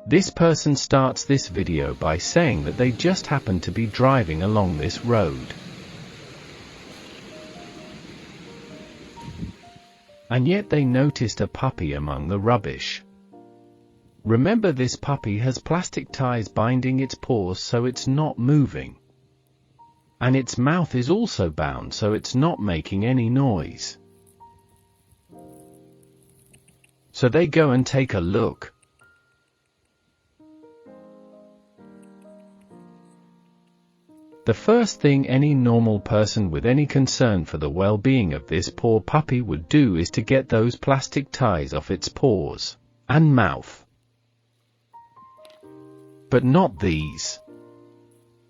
This person starts this video by saying that they just happened to be driving along this road. And yet they noticed a puppy among the rubbish. Remember, this puppy has plastic ties binding its paws so it's not moving. And its mouth is also bound so it's not making any noise. So they go and take a look. The first thing any normal person with any concern for the well-being of this poor puppy would do is to get those plastic ties off its paws and mouth. But not these.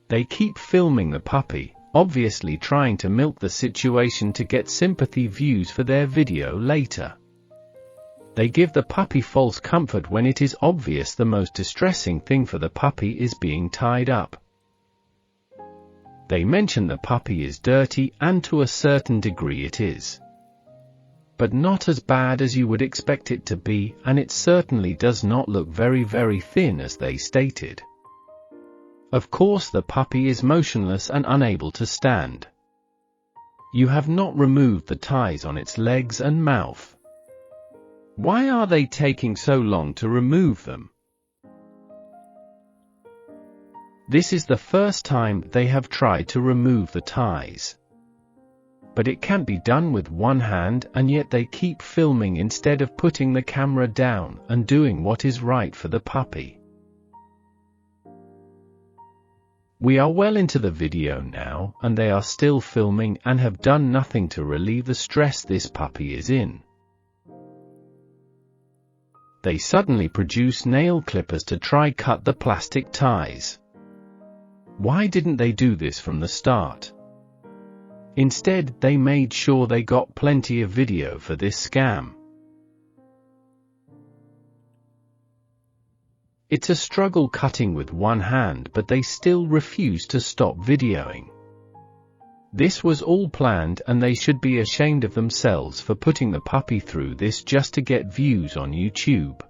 They keep filming the puppy, obviously trying to milk the situation to get sympathy views for their video later. They give the puppy false comfort when it is obvious the most distressing thing for the puppy is being tied up. They mention the puppy is dirty, and to a certain degree it is. But not as bad as you would expect it to be, and it certainly does not look very, very thin as they stated. Of course, the puppy is motionless and unable to stand. You have not removed the ties on its legs and mouth. Why are they taking so long to remove them? This is the first time they have tried to remove the ties. But it can be done with one hand, and yet they keep filming instead of putting the camera down and doing what is right for the puppy. We are well into the video now, and they are still filming and have done nothing to relieve the stress this puppy is in. They suddenly produce nail clippers to try cut the plastic ties. Why didn't they do this from the start? Instead, they made sure they got plenty of video for this scam. It's a struggle cutting with one hand, but they still refuse to stop videoing. This was all planned, and they should be ashamed of themselves for putting the puppy through this just to get views on YouTube.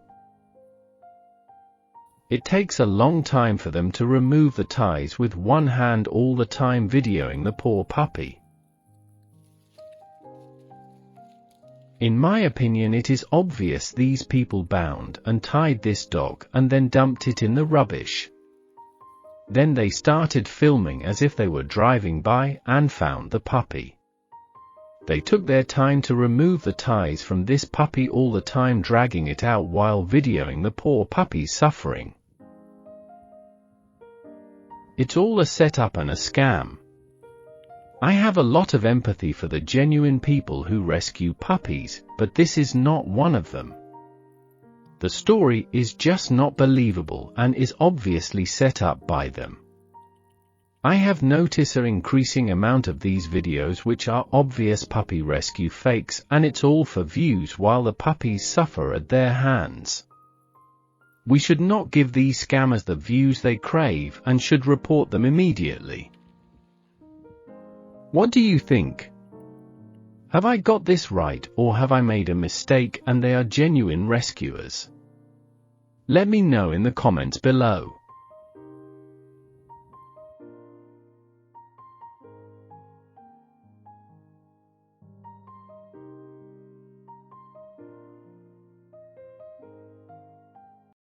It takes a long time for them to remove the ties with one hand, all the time videoing the poor puppy. In my opinion, it is obvious these people bound and tied this dog and then dumped it in the rubbish. Then they started filming as if they were driving by and found the puppy. They took their time to remove the ties from this puppy, all the time dragging it out while videoing the poor puppy suffering. It's all a setup and a scam. I have a lot of empathy for the genuine people who rescue puppies, but this is not one of them. The story is just not believable and is obviously set up by them. I have noticed an increasing amount of these videos which are obvious puppy rescue fakes, and it's all for views while the puppies suffer at their hands. We should not give these scammers the views they crave and should report them immediately. What do you think? Have I got this right, or have I made a mistake and they are genuine rescuers? Let me know in the comments below.